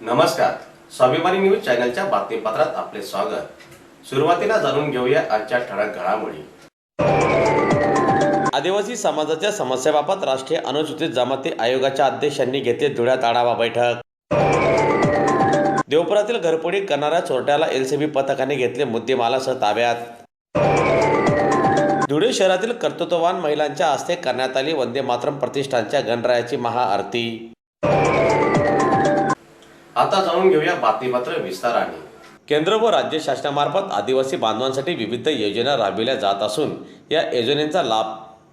नमस्कार, स्वाभिमानी न्यूज चॅनलच्या बातमीपत्रात आपले स्वागत। सुरुवातीला जाणून घेऊया आजच्या ठळक घडामोडी। आदिवासी समाजाच्या समस्याबाबत राष्ट्रीय अनुसूचित जमाती आयोगाच्या अध्यक्षांनी घेतली धुळ्यात आढावा बैठक। देवपुरातील घरफोडी करणाऱ्या चोरट्याला एलसीबी पथकाने घेतले मुद्देमालासह ताब्यात। धुळे शहरातील कर्तृत्ववान महिलांच्या हस्ते करण्यात आली वंदे मातरम प्रतिष्ठानच्या गणरायाची महाआरती। आता जाणून घेऊया बातमीपत्र विस्ताराने। केंद्र व राज्य शासनामार्फत आदिवासी बांधवांसाठी विविध योजना राबविल्या जात असून या योजनेचा लाभ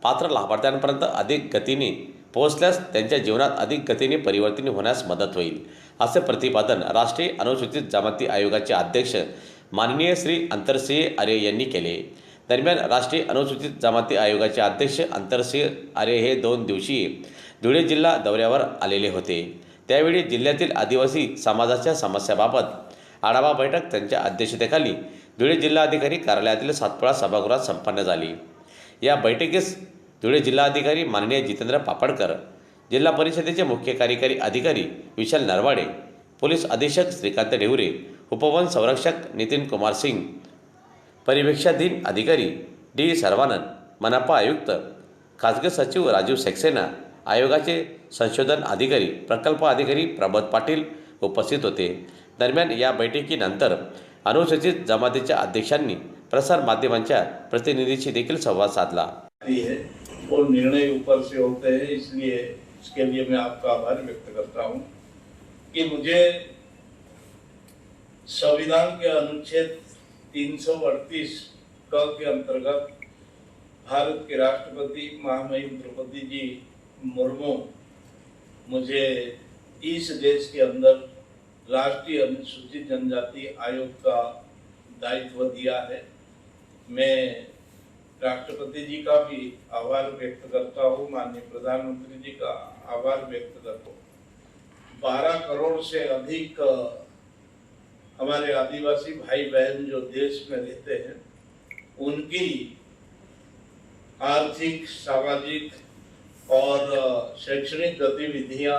पात्र लाभार्थ्यांपर्यंत अधिक गतीने पोहोचल्यास त्यांच्या जीवनात अधिक गतीने परिवर्तन होण्यास मदत होईल, असे प्रतिपादन राष्ट्रीय अनुसूचित जमाती आयोगाचे अध्यक्ष माननीय श्री अंतरसिंह आर्य यांनी केले। दरम्यान राष्ट्रीय अनुसूचित जमाती आयोगाचे अध्यक्ष अंतरसिंह आर्य हे 2 दिवसीय धुळे जिल्हा दौऱ्यावर आलेले होते। त्यावेळी जिल्ह्यातील आदिवासी समाजाच्या समस्याबाबत आढावा बैठक त्यांच्या अध्यक्षतेखाली धुळे जिल्हाधिकारी कार्यालयातील सातपुडा सभागृहात संपन्न झाली। या बैठकीस धुळे जिल्हाधिकारी माननीय जितेंद्र पापडकर, जिल्हा परिषदेचे मुख्य कार्यकारी अधिकारी विशाल नरवाडे, पोलीस अधीक्षक श्रीकांत ढेवरे, उपवन संरक्षक नितीन कुमार सिंग, परिवेक्षाधीन अधिकारी डी सर्वानंद, मनपा आयुक्त खासगी सचिव राजीव सक्सेना, आयोगाचे संशोधन अधिकारी प्रकल्प अधिकारी प्रबोध पाटील उपस्थित होते। दरम्यान या बैठकीनंतर अनुसूचित जमातीच्या अध्यक्षांनी प्रसार माध्यमांच्या प्रतिनिधींशी देखील संवाद साधला। और निर्णय ऊपर से होते हैं, इसलिए इसके लिए मैं आपका आभार व्यक्त करता हूं कि मुझे संविधान के अनुच्छेद 338 क के अंतर्गत भारत के राष्ट्रपति महामहिम द्रौपदी जी मुर्मू मुझे इस देश के अंदर राष्ट्रीय अनुसूचित जनजाति आयोग का दायित्व दिया है। मैं राष्ट्रपति जी का भी आभार व्यक्त करता हूँ, माननीय प्रधानमंत्री जी का आभार व्यक्त करता हूँ। 12 करोड़ से अधिक हमारे आदिवासी भाई बहन जो देश में रहते हैं, उनकी आर्थिक, सामाजिक और शैक्षणिक गतिविधियां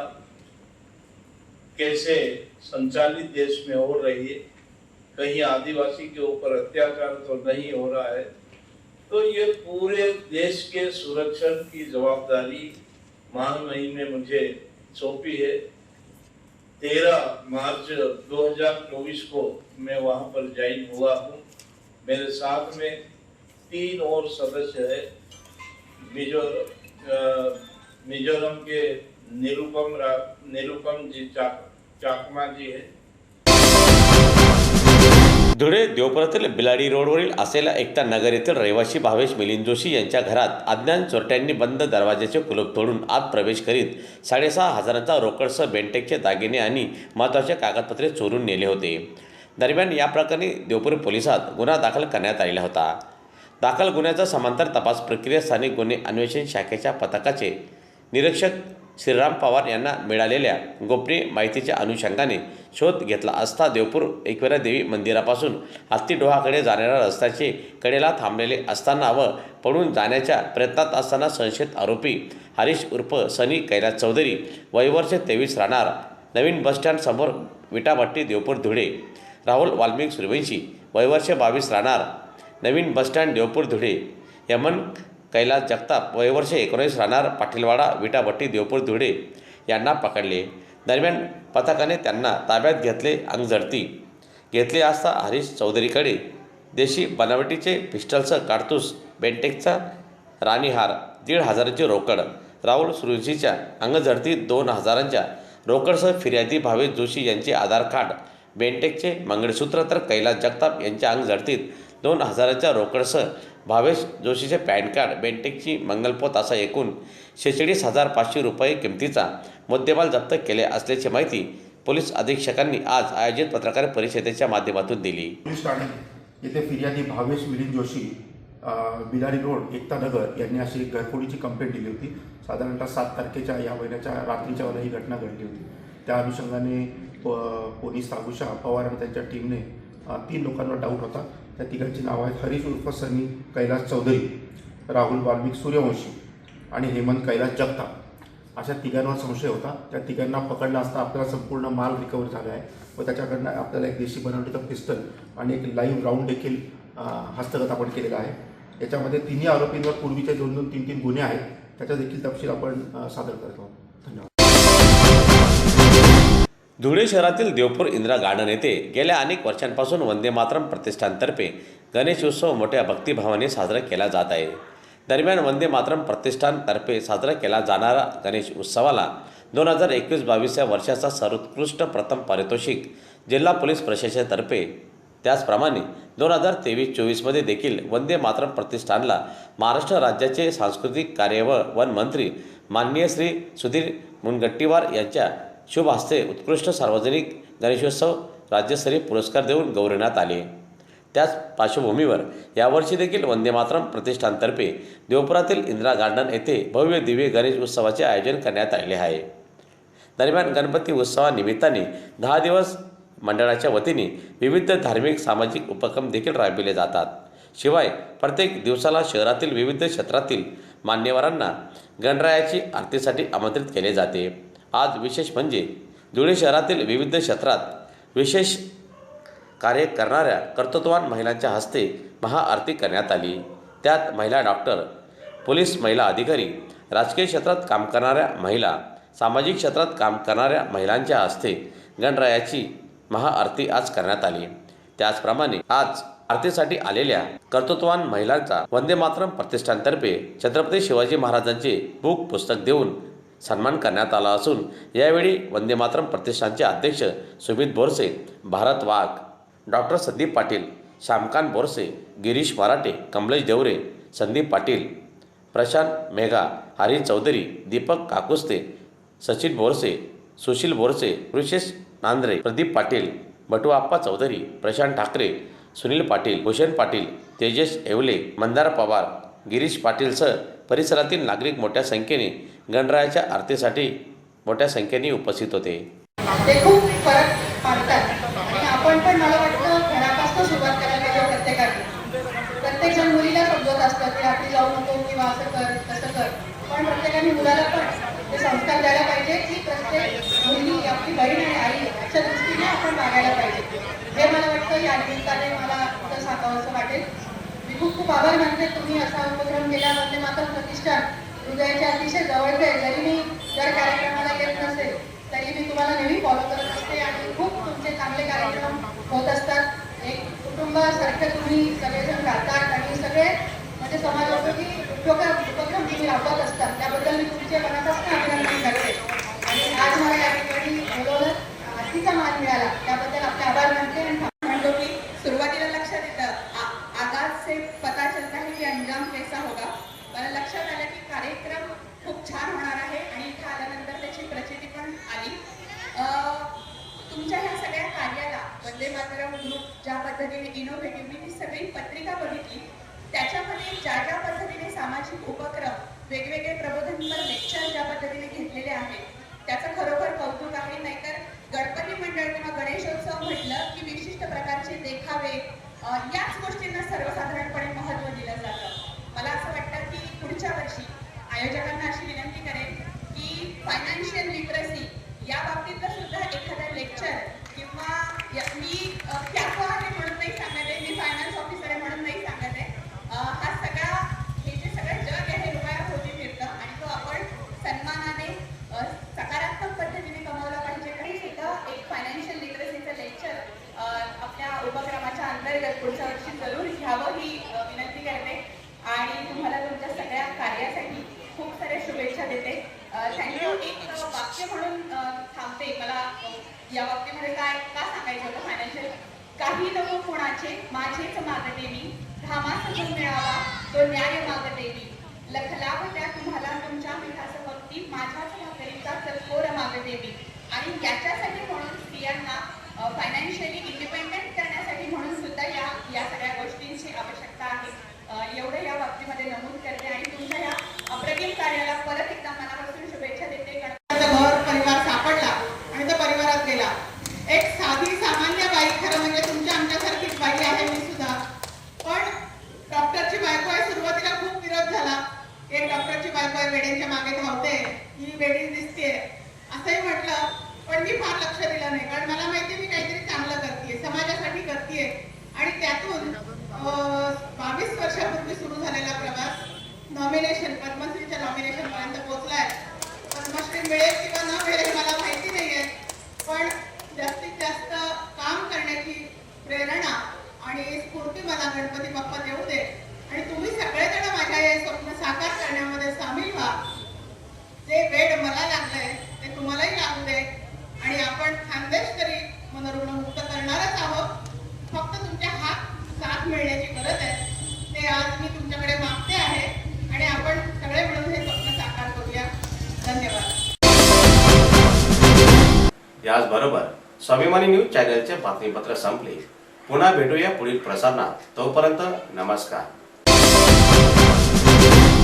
कैसे संचालित देश में हो रही है, कहीं आदिवासी के ऊपर अत्याचार तो नहीं हो रहा है, तो ये पूरे देश के सुरक्षण की जवाबदारी महामहिम ने मुझे सौंपी है। 13 मार्च 2024 को मैं वहां पर ज्वाइन हुआ हूँ। मेरे साथ में 3 और सदस्य है। मिजोरम के निरुपम जी चाकमा जी है। धुळे देवपुरातील बिलाडी रोडवरील असलेल्या एकता नगर येथील रहिवासी भावेश मिलिंद जोशी यांच्या घरात अज्ञात चोरट्यांनी बंद दरवाजाचे कुलूप तोडून आत प्रवेश करीत 6,500चा रोकडसह बेंटेकचे दागिने आणि महत्त्वाचे कागदपत्रे चोरून नेले होते। दरम्यान या प्रकरणी देवपूर पोलिसात गुन्हा दाखल करण्यात आलेला होता। दाखल गुन्ह्याचा समांतर तपास प्रक्रिया स्थानिक गुन्हे अन्वेषण शाखेच्या पथकाचे निरीक्षक श्रीराम पवार यांना मिळालेल्या गोपनीय माहितीच्या अनुषंगाने शोध घेतला असता देवपूर एकविरा देवी मंदिरापासून हत्तीडोहाकडे जाणाऱ्या रस्त्याचे कडेला थांबलेले असताना व पळून जाण्याच्या प्रयत्नात असताना संशयित आरोपी हरीश उर्फ सनी कैलास चौधरी वय वर्ष 23 राहणार नवीन बसस्टँड समोर विटाभट्टी देवपूर धुळे, राहुल वाल्मिक सूर्यवंशी वय वर्ष 22 राहणार नवीन बसस्टँड देवपूर धुळे, यमन कैलास जगताप वय वर्ष 19 राहणार पाटीलवाडा विटाभट्टी देवपूर धुळे यांना पकडले। दरम्यान पथकाने त्यांना ताब्यात अंगझडती घेतले असता हरीश चौधरीकडे देशी बनावटीचे पिस्टलसह कारतूस, बेंटेकचा राणीहार, 1,500ची रोकड, राहुल सूर्यवंशीच्या अंगझडतीत 2,000च्या रोकडसह फिर्यादी भावेश जोशी यांचे आधार कार्ड, बेंटेकचे मंगळसूत्र तर कैलास जगताप यांच्या अंगझडतीत 2,000च्या रोकडसह भावेश जोशीचे पॅन कार्ड, बेंटेकची मंगलपोत असा एकूण 46,500 रुपये किमतीचा मुद्देमाल जप्त केले असल्याची माहिती पोलीस अधीक्षकांनी आज आयोजित पत्रकार परिषदेच्या माध्यमातून दिली। पोलीस ठाणे येथे फिर्यादी भावेश मिलिंद जोशी बिलारी रोड एकता नगर यांनी अशी घरफोडीची कंप्लेंट दिली होती। साधारणतः 7 तारखेच्या या महिन्याच्या रात्रीच्या वेळेला ही घटना घडली होती। त्या अनुषंगाने पोलीस तागुशा पवार आणि त्यांच्या टीमने 3 लोकांवर डाऊट होता। त्या तिघांची नावं आहेत हरीश उर्फ सनी कैलास चौधरी, राहुल वाल्मिक सूर्यवंशी आणि हेमंत कैलास जगताप। अशा तिघांवर संशय होता. त्या तिघांना पकडला असता आपल्याला संपूर्ण माल रिकवर झाला आहे व त्याच्याकडनं आपल्याला एक देशी बनवलेलं पिस्टल आणि एक लाईव्ह राऊंड देखील हस्तगत आपण केलेला आहे. याच्यामध्ये तिन्ही आरोपींवर पूर्वीचे 2-2, 3-3 गुन्हे आहेत. त्याचा देखील तपशील आपण सादर करत आहोत. धन्यवाद. धुळे शहरातील देवपूर इंदिरा गार्डन येथे गेल्या अनेक वर्षांपासून वंदे मातरम प्रतिष्ठानतर्फे गणेश उत्सव मोठ्या भक्तिभावाने साजरा केला जात आहे. दरम्यान वंदे मातरम प्रतिष्ठानतर्फे साजरा केला जाणारा गणेश उत्सवाला 2021-22 या वर्षाचा सर्वोत्कृष्ट प्रथम पारितोषिक जिल्हा पोलीस प्रशासनातर्फे, त्याचप्रमाणे 2023-24 देखील वंदे मातरम प्रतिष्ठानला महाराष्ट्र राज्याचे सांस्कृतिक कार्य व वन मंत्री माननीय श्री सुधीर मुनगंटीवार यांच्या शुभ हस्ते उत्कृष्ट सार्वजनिक गणेशोत्सव राज्यस्तरीय पुरस्कार देऊन गौरवण्यात आले. त्याच पार्श्वभूमीवर यावर्षी देखील वंदे मातरम प्रतिष्ठानतर्फे देवपुरातील इंदिरा गार्डन येथे भव्य दिव्य गणेश उत्सवाचे आयोजन करण्यात आले आहे. दरम्यान गणपती उत्सवानिमित्ताने 10 दिवस मंडळाच्या वतीने विविध धार्मिक सामाजिक उपक्रम देखील राबविले जातात. शिवाय प्रत्येक दिवसाला शहरातील विविध क्षेत्रातील मान्यवरांना गणरायाची आरतीसाठी आमंत्रित केले जाते. आज विशेष म्हणजे धुळे शहरातील विविध क्षेत्रात विशेष कार्य करणाऱ्या कर्तृत्ववान महिलांच्या हस्ते महाआरती करण्यात आली. त्यात महिला डॉक्टर, पोलीस महिला अधिकारी, राजकीय क्षेत्रात काम करणाऱ्या महिला, सामाजिक क्षेत्रात काम करणाऱ्या महिलांच्या हस्ते गणरायाची महाआरती आज करण्यात आली. त्याचप्रमाणे आज आरतीसाठी आलेल्या कर्तृत्ववान महिलांचा वंदे मातरम प्रतिष्ठानतर्फे छत्रपती शिवाजी महाराजांचे बुक पुस्तक देऊन सन्मान करण्यात आला असून यावेळी वंदे मातरम प्रतिष्ठानचे अध्यक्ष सुमित बोरसे, भारत वाघ, डॉक्टर संदीप पाटील, श्यामकांत बोरसे, गिरीश मराठे, कमलेश देवरे, संदीप पाटील, प्रशांत मेघा, हरी चौधरी, दीपक काकुस्ते, सचिन बोरसे, सुशील बोरसे, ऋषेश नांद्रे, प्रदीप पाटील, बटुआप्पा चौधरी, प्रशांत ठाकरे, सुनील पाटील, भूषण पाटील, तेजस येवले, मंदार पवार, गिरीश पाटीलसह परिसरातील नागरिक मोठ्या संख्येने गणरायाच्या आरतीसाठी मोठ्या संख्येने उपस्थित होते. ते खूप फरक पाडतात आणि आपण पण मला वाटतं घरापासून सुरुवात करायला पाहिजे प्रत्येकाने. प्रत्येकजण मुलीला समजत असतं की रात्री जाऊ नको किंवा असं कर तसं कर, पण प्रत्येकाने मुलाला पण ते संस्कार द्यायला पाहिजे की प्रत्येक मुलगी आपली बहीण आणि आई अशा दृष्टीने आपण वागायला पाहिजे. हे मला वाटतं या निमित्ताने मला इथं सांगावंसं वाटेल. मी खूप खूप आभार मानते तुम्ही असा उपक्रम केला. वंदे मातरम प्रतिष्ठान हृदयाच्या अतिशय जवळचे आहे. जरी मी जर कार्यक्रमाला येत नसेल तरी मी तुम्हाला नेहमी फॉलो करत असते आणि खूप तुमचे चांगले कार्यक्रम होत असतात. एक कुटुंबासारखे तुम्ही सगळेजण राहतात आणि सगळे म्हणजे समाजोपयोगी उपक्रम तुम्ही राबवत असतात. त्याबद्दल मी तुमच्या मनापासून अभिनंदन करते. आणि आज मला या ठिकाणी बोलवलं, आरतीचा मान मिळाला, त्याबद्दल आपले आभार मानते. आणि म्हणतो की सुरुवातीला लक्षात येतं आगाज से पता चलता है की अंजाम कैसा होगा. मला लक्षात आलं की कार्यक्रम खूप छान होणार आहे आणि इथं आल्यानंतर त्याची प्रचिती पण आली. तुमच्या ह्या सगळ्या कार्याला वंदे मातरम ग्रुप ज्या पद्धतीने इनोव्हेटिव्ह, मी ती सगळी पत्रिका बघितली. त्याच्यामध्ये ज्या ज्या पद्धतीने सामाजिक उपक्रम, वेगवेगळे प्रबोधनपर लेक्चर ज्या पद्धतीने घेतलेले आहेत त्याचं खरोखर कौतुक आहे. नाहीतर गणपती मंडळ किंवा गणेशोत्सव म्हटलं की विशिष्ट प्रकारचे देखावे याच गोष्टींना सर्वसाधारणपणे महत्त्व दिलं जातं. मला असं वाटतं की पुढच्या वर्षी आयोजकांना अशी विनंती करेन की फायनान्शियल लिटरसी या बाबतीतलं सुद्धा एखादा लेक्चर किंवा मी कॅफो आहे म्हणून नाही सांगत आहे, मी फायनान्स ऑफिसर आहे म्हणून नाही सांगत आहे. हा सगळा हे जे सगळं जग आहे रुपया होती फिरतं आणि तो आपण सन्मानाने सकारात्मक पद्धतीने कमावला पाहिजे. आणि सुद्धा एक फायनान्शियल लिटरसीचं लेक्चर आपल्या उपक्रमाच्या अंतर्गत पुढच्या वर्षी जरूर घ्यावं ही विनंती करते. आणि तुम्हाला तुमच्या सगळ्या कार्यासाठी खूप साऱ्या शुभेच्छा देते. थँक्यू. एक वाक्य म्हणून थांबते. मला या बाबतीमध्ये काय का सांगायचं होतं फायनान्शियल, काही नको कोणाचे माझेच मागते मी, धामास जो मिळावा तो न्याय मागते मी, लखलाभ त्या तुम्हाला तुमच्या मिठाचं भक्ती, माझ्याच भाकरीचा चतकोर मागते मी. आणि याच्यासाठी म्हणून स्त्रियांना फायनान्शियली इंडिपेंडेंट करण्यासाठी म्हणून सुद्धा या सगळ्या गोष्टींची आवश्यकता आहे. एवढं या बाबतीमध्ये नमूद करते आणि तुमच्या या अप्रतिम कार्याला परत एकदा मनापासून शुभेच्छा देते. घर परिवार सापडला आणि तो परिवारात गेला. एक साधी सामान्य बाई, खरं म्हणजे तुमच्या आमच्यासारखीच बाई आहे मी सुद्धा, पण डॉक्टरची बायको आहे. सुरुवातीला खूप विरोध झाला. एक डॉक्टरची बायको वेड्यांच्या मागे धावते, ही वेडी दिसते असंही म्हटलं, पण मी फार लक्ष दिलं नाही, कारण मला माहिती मी काहीतरी चांगलं करतेय, समाजासाठी करतेय. आणि त्यातून 22 वर्षापूर्वी सुरू झालेला प्रवास नॉमिनेशन, पद्मश्रीच्या नॉमिनेशन पर्यंत पोहोचलाय. पद्मश्री मिळेल किंवा न मिळेल मला माहिती नाहीये, पण जास्तीत जास्त काम करण्याची प्रेरणा आणि स्फूर्ती मला गणपती बाप्पा देऊ दे. आणि तुम्ही सगळेजण माझ्या हे स्वप्न साकार करण्यामध्ये सामील व्हा. जे वेड मला लागलंय ते तुम्हालाही लागू दे. आणि आपण खानदेश तरी मनोरुग्णमुक्त करणारच आहोत. फक्त तुमच्या हात साथ मिळण्याची गरज आहे. ते आज मी तुमच्याकडे मागते आहे आणि आपण सगळे मिळून हे स्वप्न साकार करूया. धन्यवाद. याचबरोबर स्वाभिमानी न्यूज चॅनलचे बातमीपत्र संपले. पुन्हा भेटूया पुढील प्रसारणात. तोपर्यंत नमस्कार.